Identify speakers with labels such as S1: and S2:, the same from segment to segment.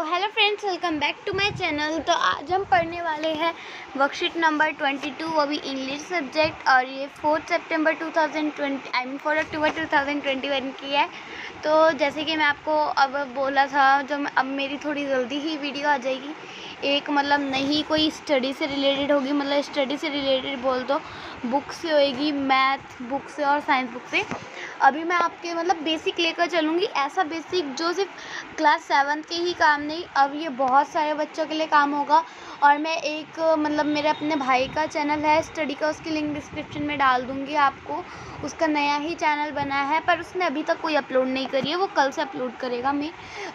S1: Hello friends, welcome back to my channel. तो आज हम पढ़ने वाले हैं वर्कशीट नंबर 22, वो भी इंग्लिश सब्जेक्ट, और ये 4 सितंबर 4 अक्टूबर 2021 की है। तो जैसे कि मैं आपको अब बोला था, अब मेरी थोड़ी जल्दी ही वीडियो आ जाएगी। एक मतलब नहीं कोई स्टडी से रिलेटेड होगी, मतलब स्टडी से रिलेटेड बोल दो, बुक से होएगी, मैथ बुक से और साइंस बुक से। अभी मैं आपके मतलब बेसिक लेकर चलूँगी, ऐसा बेसिक जो सिर्फ क्लास 7 के ही काम नहीं, अब ये बहुत सारे बच्चों के लिए काम होगा। और मैं एक मतलब मेरे अपने भाई का चैनल है स्टडी का, उसकी लिंक डिस्क्रिप्शन में डाल दूँगी आपको। उसका नया ही चैनल बना है, पर उसने अभी तक कोई अपलोड नहीं करी है, वो कल से अपलोड करेगा मैं।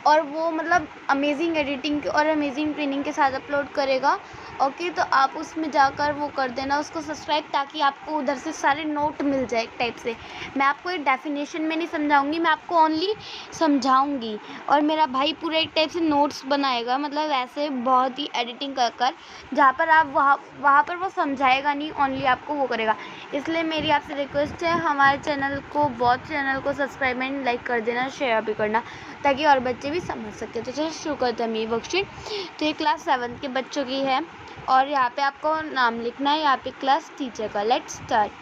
S1: और वो मतलब अमेजिंग एडिटिंग और अमेजिंग ट्रेनिंग के साथ अपलोड करेगा। ओके, तो आप उसमें जाकर वो कर देना उसको सब्सक्राइब, ताकि आपको उधर से सारे नोट मिल जाए एक टाइप से। मैं आपको एक डेफिनेशन में नहीं समझाऊंगी, मैं आपको ओनली समझाऊंगी। और मेरा भाई पूरा एक टाइप से नोट्स बनाएगा, मतलब ऐसे बहुत ही एडिटिंग कर जहाँ पर आप वहाँ पर वो समझाएगा नहीं, ओनली आपको वो करेगा। इसलिए मेरी आपसे रिक्वेस्ट है, हमारे चैनल को सब्सक्राइब एंड लाइक कर देना, शेयर भी करना, ताकि और बच्चे भी समझ सके। तो चलिए शुरू करते हैं मेरी वर्कशीट। तो ये क्लास 7 के बच्चों की है, और यहाँ पे आपको नाम लिखना है, यहाँ पे क्लास टीचर का। Let's start.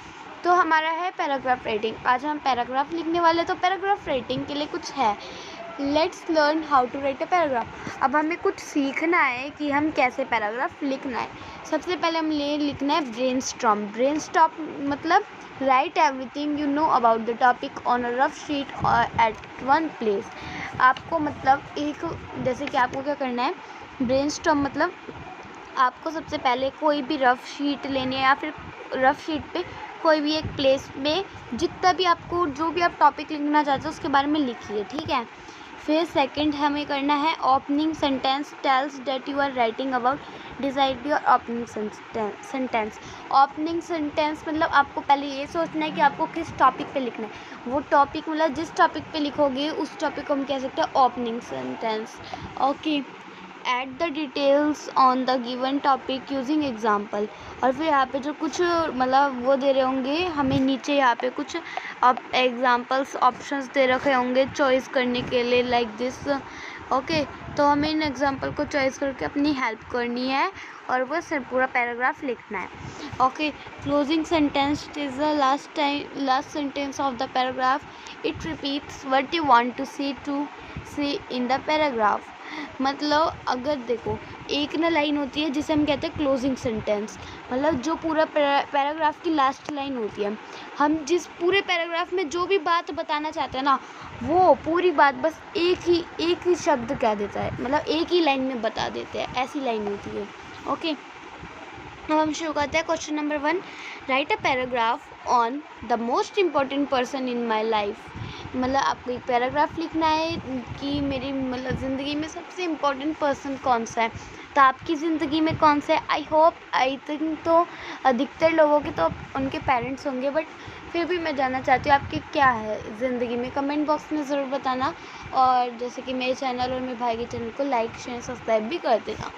S1: तो हमारा है पैराग्राफ राइटिंग। आज हम पैराग्राफ लिखने वाले, तो पैराग्राफ राइटिंग के लिए कुछ है। Let's learn how to write a paragraph. अब हमें कुछ सीखना है कि हम कैसे पैराग्राफ लिखना है। सबसे पहले हम लिखना है ब्रेनस्टॉर्म। ब्रेनस्टॉर्म मतलब right everything you know about the topic on a rough sheet और एट वन प्लेस। आपको मतलब एक जैसे कि आपको क्या करना है, ब्रेनस्टॉर्म मतलब आपको सबसे पहले कोई भी रफ़ शीट लेनी है, या फिर रफ़ शीट पे कोई भी एक प्लेस में जितना भी आपको जो भी आप टॉपिक लिखना चाहते हो उसके बारे में लिखिए, ठीक है। फिर सेकंड हमें करना है opening sentence tells that you are writing about, decide your opening sentence. Opening sentence मतलब आपको पहले ये सोचना है कि आपको किस टॉपिक पे लिखना है। वो टॉपिक मतलब जिस टॉपिक पे लिखोगे उस टॉपिक को हम कह सकते हैं opening sentence. Okay, add the details on the given topic using example. और फिर यहाँ पे जो कुछ मतलब वो दे रहे होंगे हमें नीचे, यहाँ पे कुछ एग्जाम्पल्स ऑप्शंस दे रखे होंगे चॉइस करने के लिए, लाइक दिस। ओके, तो हमें इन एग्जाम्पल को चॉइस करके अपनी हेल्प करनी है, और वो सिर्फ पूरा पैराग्राफ लिखना है। Okay, closing sentence is the last sentence of the paragraph. It repeats what you want to say in the paragraph. मतलब अगर देखो, एक ना लाइन होती है जिसे हम कहते हैं क्लोजिंग सेंटेंस, मतलब जो पूरा पैराग्राफ की लास्ट लाइन होती है। हम जिस पूरे पैराग्राफ में जो भी बात बताना चाहते हैं ना, वो पूरी बात बस एक ही शब्द कह देता है, मतलब एक ही लाइन में बता देते हैं, ऐसी लाइन होती है। ओके, अब हम शुरू करते हैं। Question number 1, right a paragraph on the most important person in my life. मतलब आपको एक पैराग्राफ लिखना है कि मेरी मतलब ज़िंदगी में सबसे इम्पोर्टेंट पर्सन कौन सा है। तो आपकी ज़िंदगी में कौन सा है, आई थिंक तो अधिकतर लोगों के तो उनके पेरेंट्स होंगे, बट फिर भी मैं जानना चाहती हूँ आपके क्या है ज़िंदगी में। कमेंट बॉक्स में ज़रूर बताना, और जैसे कि मेरे चैनल और मेरे भाई के चैनल को लाइक शेयर सब्सक्राइब भी कर देना।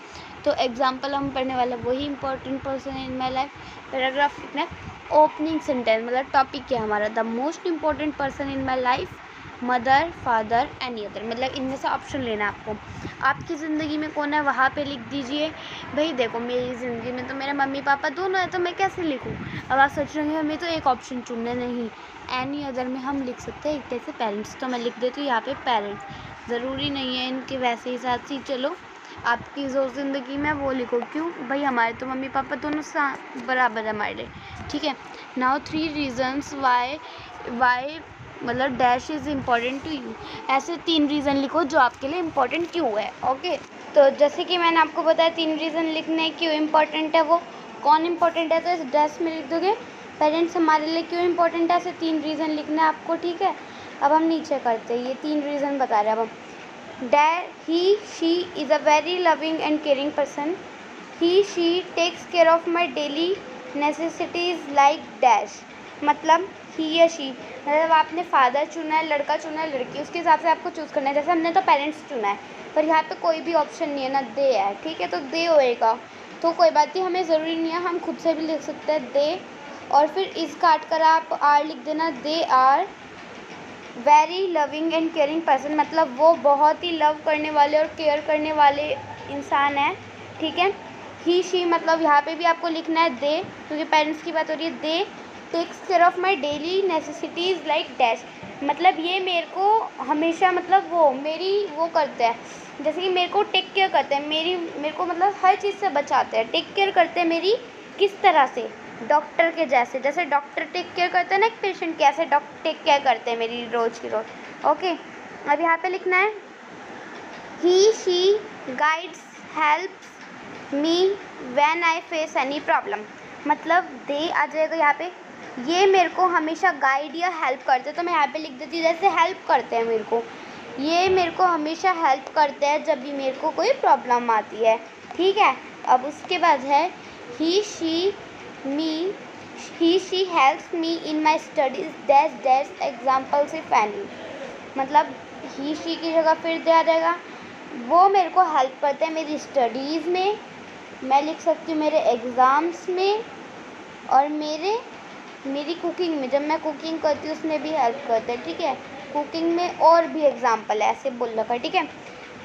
S1: तो एग्जाम्पल हम पढ़ने वाला वही important person in my life. Paragraph लिखना है ओपनिंग सेंटेंस, मतलब टॉपिक क्या है हमारा, the most important person in my life, mother, father, any other. मतलब इनमें से ऑप्शन लेना है आपको। आपकी ज़िंदगी में कौन है वहाँ पे लिख दीजिए। भाई देखो, मेरी ज़िंदगी में तो मेरे मम्मी पापा दोनों है, तो मैं कैसे लिखूँ। अब आप सोच रहे हैं हमें तो एक ऑप्शन चुनना नहीं, एनी अदर में हम लिख सकते हैं एक तरह से पेरेंट्स। तो मैं लिख देती हूँ यहाँ पे पेरेंट्स। ज़रूरी नहीं है इनके वैसे ही साथ ही, चलो आपकी जो ज़िंदगी में वो लिखो। क्यों भाई, हमारे तो मम्मी पापा दोनों बराबर है हमारे, ठीक है। नाउ 3 रीज़न्स वाई मतलब dash is important to you. ऐसे 3 रीज़न लिखो जो आपके लिए इम्पॉर्टेंट क्यों है। ओके, तो जैसे कि मैंने आपको बताया 3 रीज़न लिखने क्यों इम्पॉर्टेंट है, वो कौन इम्पॉर्टेंट है, तो इस डैश में लिख दोगे पेरेंट्स हमारे लिए क्यों इम्पॉर्टेंट है। ऐसे 3 रीज़न लिखना है आपको, ठीक है। अब हम नीचे करते हैं, ये 3 रीज़न बता रहे हैं अब हम। He, she is a very loving and caring person. She takes care of my daily necessities like dash। मतलब ही या शी, मतलब आपने फादर चुना है, लड़का चुना है, लड़की, उसके हिसाब से आपको चूज़ करना है। जैसे हमने तो पेरेंट्स चुना है, पर यहाँ पे कोई भी ऑप्शन नहीं है ना, दे है, ठीक है। तो दे होएगा, तो कोई बात नहीं, हमें ज़रूरी नहीं है, हम खुद से भी लिख सकते हैं दे। और फिर इस काट कर आप आर लिख देना, they are very loving and caring person, मतलब वो बहुत ही लव करने वाले और केयर करने वाले इंसान है, ठीक है। ही शी, मतलब यहाँ पे भी आपको लिखना है दे, क्योंकि पेरेंट्स की बात हो रही है। They takes care of my daily necessities like dash, मतलब ये मेरे को हमेशा, मतलब वो मेरी वो करते हैं, जैसे कि मेरे को टेक केयर करते हैं, मेरे को मतलब हर चीज़ से बचाते हैं, टेक केयर करते हैं मेरी। किस तरह से? डॉक्टर के जैसे, जैसे डॉक्टर टेक केयर करते हैं ना एक पेशेंट के, ऐसे डॉक्टर टेक केयर करते हैं मेरी रोज़ की रोज़। ओके, अब यहाँ पे लिखना है he she guides helps me when I face any problem, मतलब दे आ जाएगा यहाँ पे। ये मेरे को हमेशा गाइड या हेल्प करते हैं, तो मैं यहाँ पे लिख देती हूँ जैसे हेल्प करते हैं मेरे को, ये मेरे को हमेशा हेल्प करते हैं जब भी मेरे को कोई प्रॉब्लम आती है, ठीक है। अब उसके बाद है he she helps me in my studies dash dash examples if any, मतलब ही शी की जगह फिर दे आ जाएगा। वो मेरे को हेल्प करते हैं मेरी स्टडीज़ में, मैं लिख सकती हूँ मेरे एग्ज़ाम्स में, और मेरी कुकिंग में, जब मैं कुकिंग करती हूँ उसमें भी हेल्प करते हैं, ठीक है। कुकिंग में और भी एग्जाम्पल है, ऐसे बोल रखा है, ठीक है।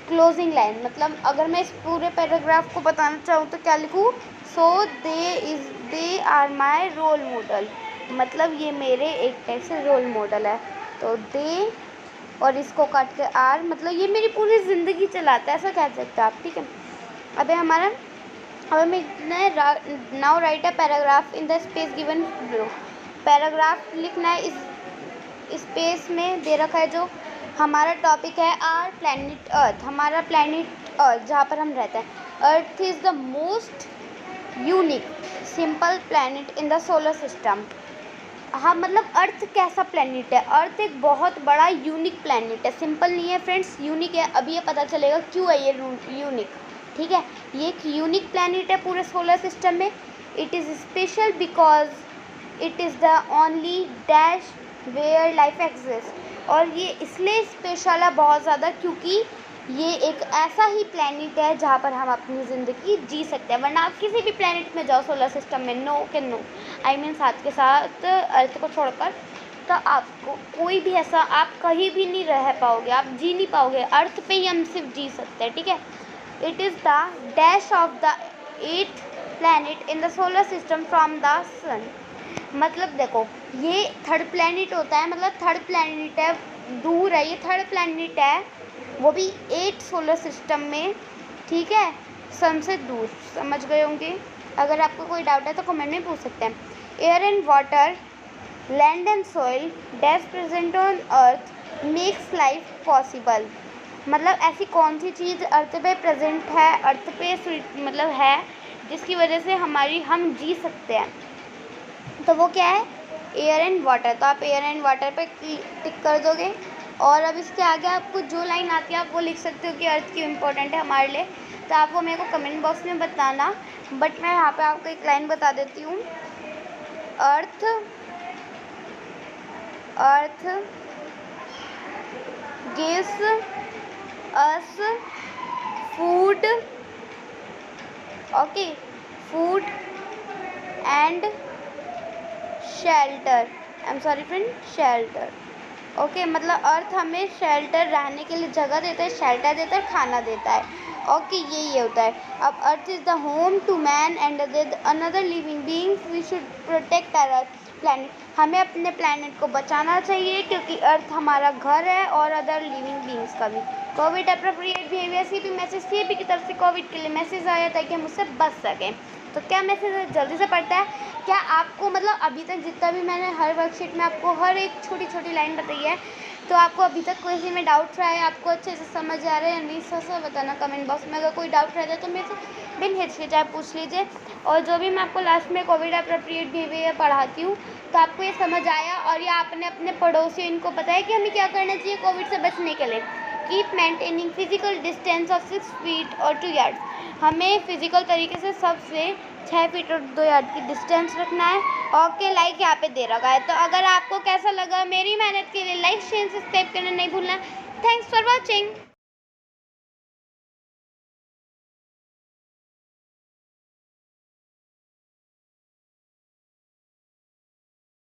S1: क्लोजिंग लाइन, मतलब अगर मैं इस पूरे पैराग्राफ को बताना चाहूँ तो क्या लिखूँ? So they are my role model, मतलब ये मेरे एक टाइप से रोल मॉडल है। तो दे और इसको काट के आर, मतलब ये मेरी पूरी ज़िंदगी चलाता है, ऐसा कह सकते हैं आप, ठीक है। अब हमारा now right a paragraph in the space given below, paragraph लिखना है इस स्पेस में दे रखा है जो हमारा टॉपिक है आर प्लैनेट अर्थ, हमारा प्लैनेट अर्थ जहाँ पर हम रहते हैं। अर्थ is the most unique simple planet in the solar system. हाँ, मतलब अर्थ कैसा प्लैनेट है? अर्थ एक बहुत बड़ा यूनिक प्लैनेट है, सिंपल नहीं है फ्रेंड्स, यूनिक है। अभी ये पता चलेगा क्यों है ये यूनिक, ठीक है। ये एक यूनिक प्लैनेट है पूरे सोलर सिस्टम में। It is special because it is the only dash where life exist, और ये इसलिए स्पेशल है बहुत ज़्यादा क्योंकि ये एक ऐसा ही प्लैनेट है जहाँ पर हम अपनी ज़िंदगी जी सकते हैं, वरना आप किसी भी प्लैनेट में जाओ सोलर सिस्टम में, नो के नो, आई मीन साथ के साथ अर्थ को छोड़कर, तो आपको कोई भी ऐसा, आप कहीं भी नहीं रह पाओगे, आप जी नहीं पाओगे, अर्थ पे ही हम सिर्फ जी सकते हैं, ठीक है। It is the dash of the 8th planet in the solar system from the sun, मतलब देखो ये थर्ड प्लैनेट होता है, मतलब थर्ड प्लैनेट है, दूर है, ये थर्ड प्लैनेट है, वो भी 8 सोलर सिस्टम में, ठीक है, सन से दूर, समझ गए होंगे। अगर आपको कोई डाउट है तो कमेंट में पूछ सकते हैं। Air and water, land and soil dash present on earth makes life possible, मतलब ऐसी कौन सी चीज़ अर्थ पे प्रेजेंट है, अर्थ पे मतलब है, जिसकी वजह से हम जी सकते हैं, तो वो क्या है? Air and water. तो आप एयर एंड वाटर पे टिक कर दोगे, और अब इसके आगे आपको जो लाइन आती है आप वो लिख सकते हो कि अर्थ क्यों इम्पोर्टेंट है हमारे लिए, तो आप वो मेरे को कमेंट बॉक्स में बताना। बट मैं यहाँ पे आपको एक लाइन बता देती हूँ। Earth gives us food, okay, food and shelter, I am sorry friend, shelter, okay, मतलब अर्थ हमें शेल्टर, रहने के लिए जगह देता है, शेल्टर देता है, खाना देता है, ओके, यही होता है। अब earth is the home to man and another living beings, we should protect our earth planet, हमें अपने प्लैनेट को बचाना चाहिए क्योंकि अर्थ हमारा घर है, और अदर लिविंग बीइंग्स का भी। Covid appropriate behaviour CP message CP की तरफ से कोविड के लिए मैसेज आया ताकि हम उससे बच सकें। तो क्या मैसेज जल्दी से पढ़ता है? क्या आपको, मतलब अभी तक जितना भी मैंने हर वर्कशीट में आपको हर एक छोटी छोटी लाइन बताई है, तो आपको अभी तक कोई सी में डाउट रहा है, आपको अच्छे से समझ आ रहा है या नहीं, सब बताना कमेंट बॉक्स में। अगर कोई डाउट रहता है तो मेरे से बिन हिचकिचाए पूछ लीजिए। और जो भी मैं आपको लास्ट में कोविड अप्रोप्रिएट बिहेवियर पढ़ाती हूँ, तो आपको ये समझ आया, और ये आपने अपने पड़ोसियों इनको पता है कि हमें क्या करना चाहिए कोविड से बचने के लिए। Keep maintaining physical distance of 6 feet और 2 यार्ड, हमें फिजिकल तरीके से सबसे 6 फीट और 2 यार्ड की डिस्टेंस रखना है। ओके, लाइक यहाँ पे दे रखा है। तो अगर आपको कैसा लगा मेरी मेहनत के लिए लाइक शेयर सब्सक्राइब करना नहीं भूलना। Thanks for watching.